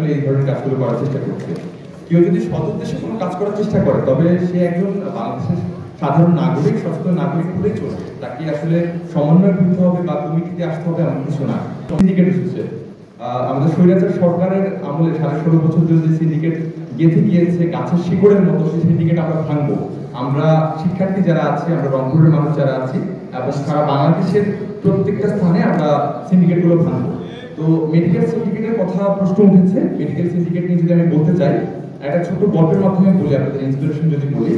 আসলে এই ধরনের কাজগুলো করার চেষ্টা করছে। কেউ যদি সৎ উদ্দেশ্যে কোনো কাজ করার চেষ্টা করে তবে সে একজন বাংলাদেশের সাধারণ নাগরিক, সচেতন নাগরিক হলেই চলবে। তাকে আসলে সমন্বয় করতে হবে বা কমিটিতে আসতে হবে এমন কিছু না। সিন্ডিকেট এসেছে আমাদের স্বৈরাচার সরকারের আমলে 16.5 বছর ধরে যে সিন্ডিকেট গেঁথে গিয়েছে গাছের শিকড়ের মতো, সেই সিন্ডিকেট আমরা ভাঙবো। আমরা শিক্ষার্থী যারা আছি, আমরা রংপুরের মানুষ যারা আছি এবং সারা বাংলাদেশের প্রত্যেকটা স্থানে আমরা সিন্ডিকেটগুলো ভাঙবো। তো মেডিকেল সিন্ডিকেটের কথা প্রশ্ন উঠেছে। মেডিকেল সিন্ডিকেট নিয়ে যদি আমি বলতে চাই, একটা ছোট্ট গল্পের মাধ্যমে বলি, আপনাদের ইন্সপিরেশন যদি বলি।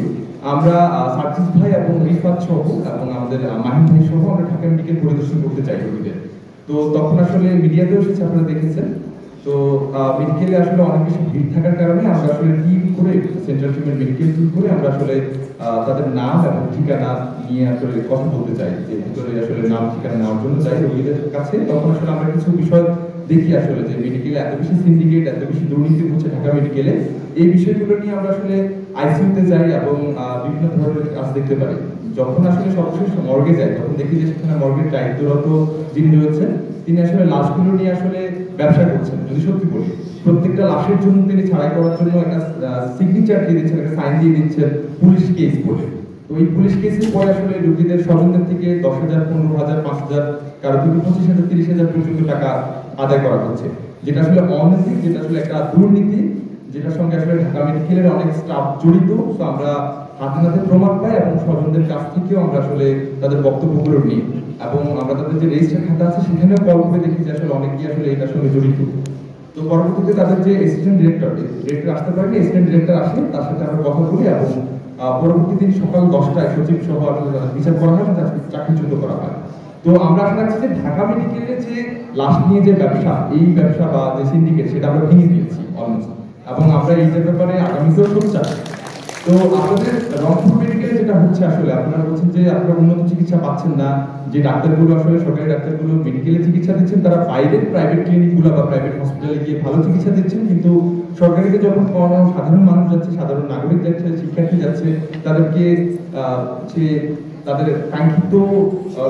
আমরা সার্জিস ভাই এবং রিফাত সহ এবং আমাদের মাহিন ভাই সহ আমরা ঢাকা মেডিকেল পরিদর্শন করতে চাই রোগীদের। তো তখন আসলে মিডিয়াতেও এসেছে, আপনারা দেখেছেন। তো মেডিকেলে আসলে অনেক বেশি ভিড় থাকার কারণে আমরা আসলে টিম করে, সেন্ট্রাল টিমের মেডিকেল টিম করে আমরা আসলে তাদের নাম এবং ঠিকানা নিয়ে আসলে কথা বলতে চাই, যে ভিতরে আসলে নাম ঠিকানা নেওয়ার জন্য চাই রোগীদের কাছে। তখন আসলে আমরা কিছু বিষয় দেখি আসলে যে মেডিকেলে এত বেশি সিন্ডিকেট, এত বেশি দুর্নীতি হচ্ছে ঢাকা মেডিকেলে। এই বিষয়গুলো নিয়ে আমরা আসলে আইসিইউতে যাই এবং বিভিন্ন ধরনের কাজ দেখতে পারি। যখন আসলে সবশেষ মর্গে যায় তখন দেখি যে সেখানে মর্গের দায়িত্বরত যিনি রয়েছেন তিনি আসলে লাশগুলো নিয়ে আসলে ব্যবসা করছেন। যদি সত্যি বলি, প্রত্যেকটা লাশের জন্য তিনি ছাড়াই করার জন্য একটা সিগনেচার দিয়ে দিচ্ছেন, একটা সাইন দিয়ে দিচ্ছেন পুলিশ কেস বলে। তো এই পুলিশ কেসের পরে আসলে রোগীদের স্বজনদের থেকে 10,000, 15,000, 5,000, কারো থেকে 25,000, 30,000 পর্যন্ত টাকা আদায় করা হচ্ছে, যেটা আসলে অনৈতিক, যেটা আসলে একটা দুর্নীতি, যেটার সঙ্গে আসলে ঢাকা মেডিকেলের অনেক স্টাফ জড়িত। তো আমরা হাতে নাতে প্রমাণ পাই এবং স্বজনদের কাছ থেকেও আমরা আসলে তাদের বক্তব্যগুলো নিই এবং আমরা তাদের যে রেজিস্টার খাতা আছে সেখানেও কল করে দেখি যে আসলে অনেকেই আসলে এটার সঙ্গে জড়িত। তো পরবর্তীতে তাদের যে অ্যাসিস্ট্যান্ট ডিরেক্টর আসতে পারেনি, অ্যাসিস্ট্যান্ট ডিরেক্টর আসে, তার সাথে আমরা কথা বলি এবং পরবর্তী দিন সকাল 10টায় সচিব সহ বিচার করা হয় এবং তাকে চাকরিচ্যুত করা হয়। তো আমরা আশা রাখছি যে ঢাকা মেডিকেলের যে লাশ নিয়ে যে ব্যবসা, এই ব্যবসা বা যে সিন্ডিকেট, সেটা আমরা ভেঙে দিয়েছি অলমোস্ট, এবং আমরা এই ব্যাপারে আগামীতেও সোচ্চার। তো আপনাদের রংপুর মেডিকেলে যেটা হচ্ছে, আসলে আপনারা বলছেন যে আপনারা উন্নত চিকিৎসা পাচ্ছেন না, যে ডাক্তারগুলো আসলে সরকারি ডাক্তারগুলো মেডিকেলে চিকিৎসা দিচ্ছেন তারা বাইরের প্রাইভেট ক্লিনিকগুলো বা প্রাইভেট হসপিটালে গিয়ে ভালো চিকিৎসা দিচ্ছেন, কিন্তু সরকারিতে যখন কোনো সাধারণ মানুষ যাচ্ছে, সাধারণ নাগরিক যাচ্ছে, শিক্ষার্থী যাচ্ছে, তাদেরকে তাদের কাঙ্ক্ষিত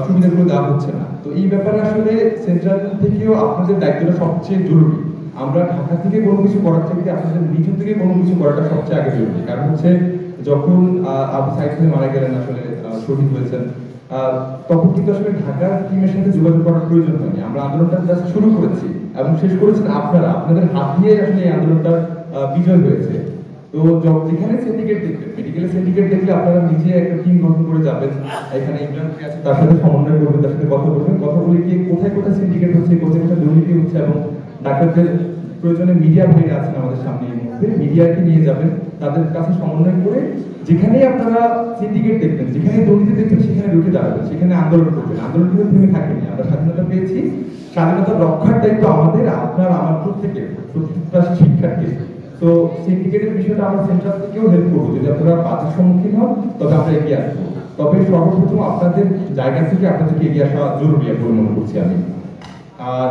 সুবিধাগুলো দেওয়া হচ্ছে না। তো এই ব্যাপারে আসলে সেন্ট্রাল থেকেও আপনাদের দায়িত্বটা সবচেয়ে জরুরি। আমরা ঢাকা থেকে কোনো কিছু করার থেকে আপনাদের নিজ থেকে কোনো কিছু করাটা সবচেয়ে আগে জরুরি। কারণ হচ্ছে যখন আবু সাইদ ভাই মারা গেলেন, আসলে শহীদ হয়েছেন, তখন কিন্তু আসলে ঢাকার টিমের সাথে যোগাযোগ করার প্রয়োজন হয়নি। আমরা আন্দোলনটা জাস্ট শুরু করেছি এবং শেষ করেছেন আপনারা, আপনাদের হাত দিয়ে আসলে এই আন্দোলনটা বিজয় হয়েছে। তো যেখানে সিন্ডিকেট দেখবেন, মেডিকেলের সিন্ডিকেট দেখলে আপনারা নিজে একটা টিম গঠন করে যাবেন, এখানে ইমরান ভাই আছে, তার সাথে সমন্বয় করবেন, তার সাথে কথা বলবেন, কথা বলে গিয়ে কোথায় কোথায় সিন্ডিকেট হচ্ছে, কোথায় কোথায় দুর্নীতি হচ্ছে, এবং ডাক্তারদের প্রয়োজনে মিডিয়া ভাইরা আছেন আমাদের সামনে, এই মুহূর্তে মিডিয়াকে নিয়ে যাবেন, তাদের কাছে সমন্বয় করে যেখানেই আপনারা সিন্ডিকেট দেখবেন, যেখানে দুর্নীতি দেখবেন, সেখানে রুখে দাঁড়াবেন, সেখানে আন্দোলন করবেন। আন্দোলন কিন্তু থেমে থাকেনি, আমরা স্বাধীনতা পেয়েছি, স্বাধীনতা রক্ষার দায়িত্ব আমাদের, আপনার আমার প্রত্যেকের, প্রত্যেকটা শিক্ষার্থীর। তো সিন্ডিকেটের বিষয়টা আমরা সেন্ট্রাল থেকেও হেল্প করবো, যদি আপনারা বাধার সম্মুখীন হন তবে আমরা এগিয়ে আসবো। তবে সর্বপ্রথম আপনাদের জায়গা থেকে আপনাদেরকে এগিয়ে আসা জরুরি বলে মনে করছি আমি। আর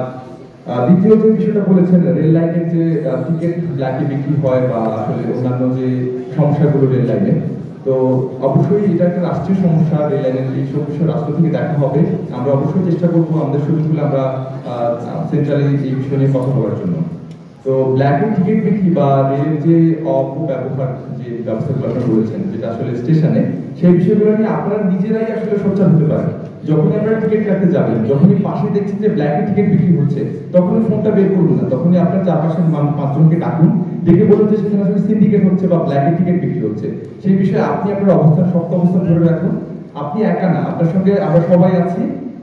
দ্বিতীয় যে বিষয়টা বলেছেন, রেল লাইনের যে টিকিট ব্ল্যাকে বিক্রি হয় বা আসলে অন্যান্য যে সমস্যাগুলো রেল লাইনে, তো অবশ্যই এটা একটা রাষ্ট্রীয় সমস্যা। রেল লাইনের এইসব বিষয় রাষ্ট্র থেকে দেখা হবে। আমরা অবশ্যই চেষ্টা করবো আমাদের সুযোগগুলো আমরা সেন্ট্রালে এই বিষয় নিয়ে কথা বলার জন্য। তো ব্ল্যাকের টিকিট বিক্রি বা রেলের যে অপব্যবহার যে ব্যবস্থাগুলো আপনারা বলেছেন, যেটা আসলে স্টেশনে, সেই বিষয়গুলো নিয়ে আপনারা নিজেরাই আসলে সোচ্চার হতে পারেন। যখনই আপনারা টিকিট কাটতে যাবেন, যখনই পাশে দেখছেন যে ব্ল্যাকের টিকিট বিক্রি হচ্ছে, তখনই ফোনটা বের করুন না, তখনই আপনার চারপাশের 5জনকে ডাকুন, ডেকে বলুন যে সেখানে আসলে সিন্ডিকেট হচ্ছে বা ব্ল্যাকের টিকিট বিক্রি হচ্ছে। সেই বিষয়ে আপনি আপনার অবস্থান, শক্ত অবস্থান ধরে রাখুন। আপনি একা না, আপনার সঙ্গে আমরা সবাই আছি,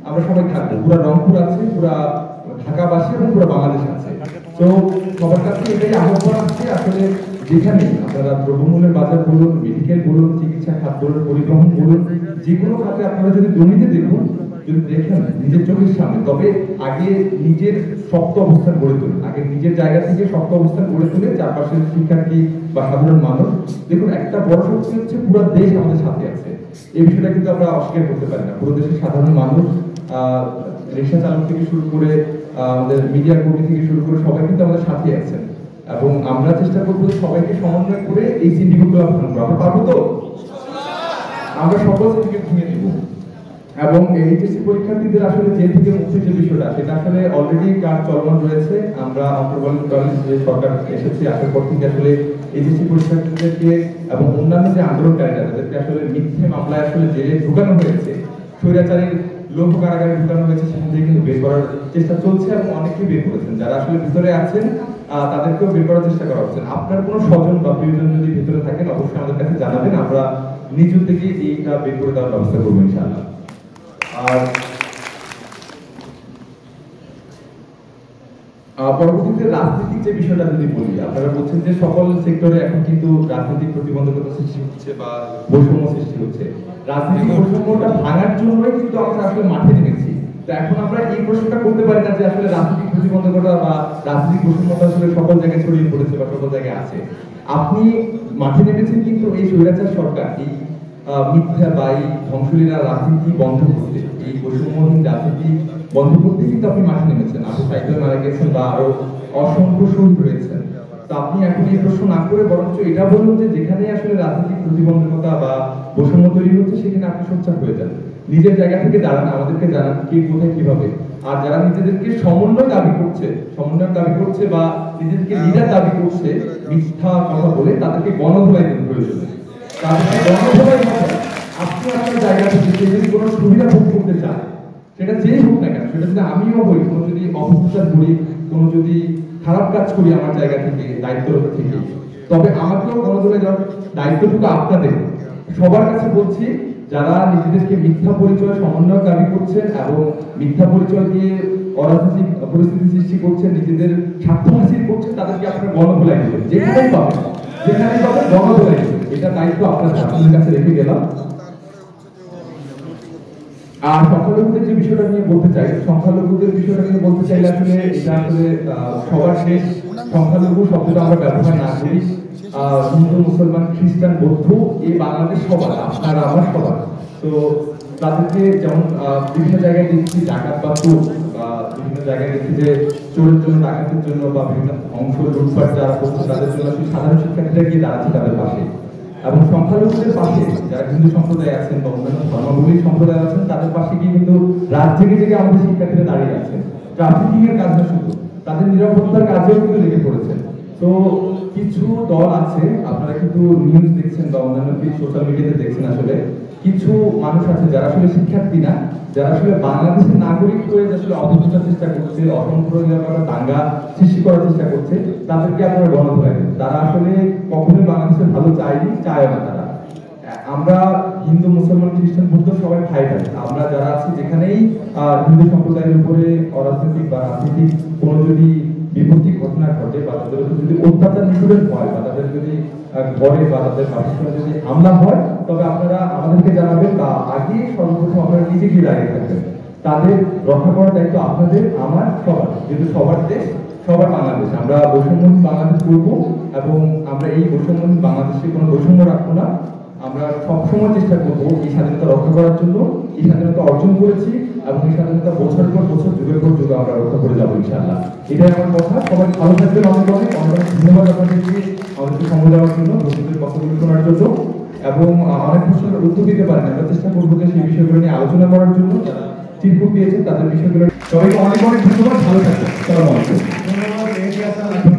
আমরা সবাই থাকবো, পুরো রংপুর আছে, পুরো ঢাকাবাসী এবং পুরো বাংলাদেশ আছে। তো সবার কাছে এটাই আহ্বান আছে, আসলে যেখানে আপনারা দ্রব্যমূল্যের বাজার বলুন, মেডিকেল বলুন, চিকিৎসা খাত বলুন, পরিবহন বলুন, যে কোনো খাতে আপনারা যদি দুর্নীতি দেখুন, যদি দেখেন নিজের চোখের সামনে, তবে আগে নিজের শক্ত অবস্থান গড়ে তুলুন। আগে নিজের জায়গা থেকে শক্ত অবস্থান গড়ে তুলে চারপাশের শিক্ষার্থী বা সাধারণ মানুষ দেখুন, একটা বড় শক্তি হচ্ছে পুরো দেশ আমাদের সাথে আছে। এই বিষয়টা কিন্তু আমরা অস্বীকার করতে পারি না। পুরো দেশের সাধারণ মানুষ, রিক্সা চালক থেকে শুরু করে আমাদের মিডিয়া কর্মী থেকে শুরু করে সবাই কিন্তু আমাদের সাথে আছেন, এবং আমরা চেষ্টা করবো সবাইকে সমন্বয় করে এই সিন্ডিকেটগুলো ভাঙবো। আমরা পারবো তো? আমরা সকল সিন্ডিকেট ভেঙে দিব। এবং এইচএসসি পরীক্ষার্থীদের আসলে জেল থেকে মুক্তির যে বিষয়টা সেটা আসলে অলরেডি কাজ চলমান রয়েছে। আমরা অন্তর্বর্তীকালীন যে সরকার এসেছে আসার পর থেকে আসলে এইচএসসি পরীক্ষার্থীদেরকে এবং অন্যান্য যে আন্দোলনকারীরা তাদেরকে আসলে মিথ্যে মামলায় আসলে জেলে ঢুকানো হয়েছে, স্বৈরাচারীর লৌহ কারাগারে ঢুকানো হয়েছে, সেখান থেকে কিন্তু বের করার চেষ্টা চলছে এবং অনেকেই বের করেছেন। যারা আসলে ভিতরে আছেন তাদেরকেও বের করার চেষ্টা করা হচ্ছে। আপনার কোনো স্বজন বা প্রিয়জন যদি ভিতরে থাকেন অবশ্যই আমাদের কাছে জানাবেন, আমরা নিজ থেকে এইটা বের করে দেওয়ার ব্যবস্থা করবো ইনশাআল্লাহ। আর পরবর্তীতে রাজনৈতিক যে বিষয়টা যদি বলি, আপনারা বলছেন যে সকল সেক্টরে এখন কিন্তু রাজনৈতিক প্রতিবন্ধকতা সৃষ্টি হচ্ছে বা বৈষম্য সৃষ্টি হচ্ছে। রাজনৈতিক বৈষম্যটা ভাঙার জন্যই কিন্তু আমরা আসলে মাঠে নেমেছি। তো এখন আমরা এই প্রশ্নটা করতে পারি না যে আসলে রাজনৈতিক প্রতিবন্ধকতা বা রাজনৈতিক বৈষম্যতা আসলে সকল জায়গায় ছড়িয়ে পড়েছে বা সকল জায়গায় আছে। আপনি মাঠে নেমেছেন কিন্তু এই স্বৈরাচার সরকার এই মিথ্যা বা এই ধ্বংসলীলা রাজনীতি বন্ধ করতে, এই বৈষম্যহীন রাজনীতি বন্ধ করতে কিন্তু আপনি মাঠে নেমেছেন। আপনি সাইকেল মারা গেছেন বা আরো অসংখ্য শহীদ হয়েছেন। তো আপনি এখন এই প্রশ্ন না করে বরঞ্চ এটা বলুন যে যেখানে আসলে রাজনৈতিক প্রতিবন্ধকতা বা বৈষম্য তৈরি হচ্ছে সেখানে আপনি সোচ্চার হয়ে যান, নিজের জায়গা থেকে দাঁড়ান, আমাদেরকে জানান কে কোথায় কিভাবে। আর যারা নিজেদেরকে সমন্বয় দাবি করছে বা নিজেদেরকে লিডার দাবি করছে মিথ্যা কথা বলে, তাদেরকে গণধোলাই দিন প্রয়োজনে। তাদেরকে গণধোলাই হবে আপনি আপনার জায়গা থেকে যদি কোনো সুবিধা ভোগ করতে চান, সেটা যেই হোক না কেন, সেটা যদি আমিও হই, কোনো যদি অপপ্রচার করি, কোনো যদি খারাপ কাজ করি আমার জায়গা থেকে দায়িত্বরত থেকে, তবে আমাকেও গণধোলাই দেওয়ার দায়িত্বটুকু আপনাদের। সবার কাছে বলছি, যারা নিজেদেরকে মিথ্যা পরিচয় সমন্বয় দাবি করছেন এবং মিথ্যা পরিচয় দিয়ে অরাজনৈতিক পরিস্থিতি সৃষ্টি করছেন, নিজেদের স্বার্থ হাসিল করছেন, তাদেরকে আপনারা গণধোলাই দেবেন, যেখানেই পাবেন গণধোলাই দেবেন। এটা দায়িত্ব আপনাদের কাছে রেখে গেলাম। আর সংখ্যালঘুদের যে বিষয়টা নিয়ে বলতে চাই, সংখ্যালঘুদের বিষয়টা নিয়ে বলতে চাইলে আসলে এটা আসলে সবার শেষ সংখ্যালঘু শব্দটা আমরা ব্যবহার না করি। হিন্দু, মুসলমান, খ্রিস্টান, বৌদ্ধ, এই বাংলাদেশ সবার, আপনারা আমার সবার। তো তাদেরকে যেমন বিভিন্ন জায়গায় দেখছি ডাকাত বা চোর, বা বিভিন্ন জায়গায় দেখছি যে চোরের জন্য, ডাকাতের জন্য বা বিভিন্ন অংশ লুটপাট যারা করছে তাদের জন্য সাধারণ শিক্ষার্থীরা গিয়ে দাঁড়াচ্ছে তাদের পাশে। এবং সংখ্যালঘুদের পাশে যারা হিন্দু সম্প্রদায় আছেন বা অন্যান্য ধর্মাবলম্বী সম্প্রদায় আছেন তাদের পাশে গিয়ে কিন্তু রাত জেগে আমাদের শিক্ষার্থীরা দাঁড়িয়ে আছেন। ট্রাফিকিং এর কাজ না শুধু, তাদের নিরাপত্তার কাজেও কিন্তু লেগে পড়েছেন। তো কিছু দল আছে, আপনারা কিন্তু নিউজ দেখছেন বা অন্যান্য সোশ্যাল মিডিয়াতে দেখছেন, আসলে কিছু মানুষ আছে যারা আসলে শিক্ষার্থী না, যারা আসলে বাংলাদেশের নাগরিক হয়ে আসলে অপপ্রচার চেষ্টা করছে, অসম্প্রদায়িকতা দাঙ্গা সৃষ্টি করার চেষ্টা করছে, তাদেরকে আপনারা গণধোলাই দেন। তারা আসলে কখনোই বাংলাদেশের ভালো চায়নি, চায় না তারা। আমরা হিন্দু, মুসলমান, খ্রিস্টান, বৌদ্ধ সবাই ভাই ভাই। আমরা যারা আছি যেখানেই হিন্দু সম্প্রদায়ের উপরে অরাজনৈতিক বা রাজনৈতিক কোনো যদি বিপত্তি ঘটনা ঘটে বা তাদের উপর যদি অত্যাচার নিপীড়ন হয় বা তাদের যদি ঘরে বা তাদের বাসস্থানে যদি হামলা হয়, তবে আপনারা আমাদেরকে জানাবেন বা আগে সর্বপ্রথম আপনারা নিজে গিয়ে দাঁড়িয়ে থাকবেন। তাদের রক্ষা করার দায়িত্ব আপনাদের, আমার, সবার। যেহেতু সবার দেশ, সবার বাংলাদেশ, আমরা বৈষম্যহীন বাংলাদেশ করবো এবং আমরা এই বৈষম্যহীন বাংলাদেশে কোনো বৈষম্য রাখবো না। আমরা সবসময় চেষ্টা করবো এই স্বাধীনতা রক্ষা করার জন্য। এই স্বাধীনতা অর্জন করেছি এবং এই স্বাধীনতা বছরের পর বছর, যুগের পর যুগে আমরা রক্ষা করে যাবো ইনশাআল্লাহ। এটাই আমার কথা। সবাই ভালো থাকবেন। অনেক ধন্যবাদ আপনাদেরকে আমাদেরকে সময় দেওয়ার জন্য, বন্ধুদের কথাগুলো শোনার জন্য, এবং অনেক প্রশ্নের উত্তর দিতে পারেন। আমরা চেষ্টা করবো যে সেই বিষয়গুলো নিয়ে আলোচনা করার জন্য। যারা চিরকুট দিয়েছেন তাদের বিষয়গুলো সবাইকে অনেক ধন্যবাদ। ভালো থাকবেন। আসসালামু আলাইকুম।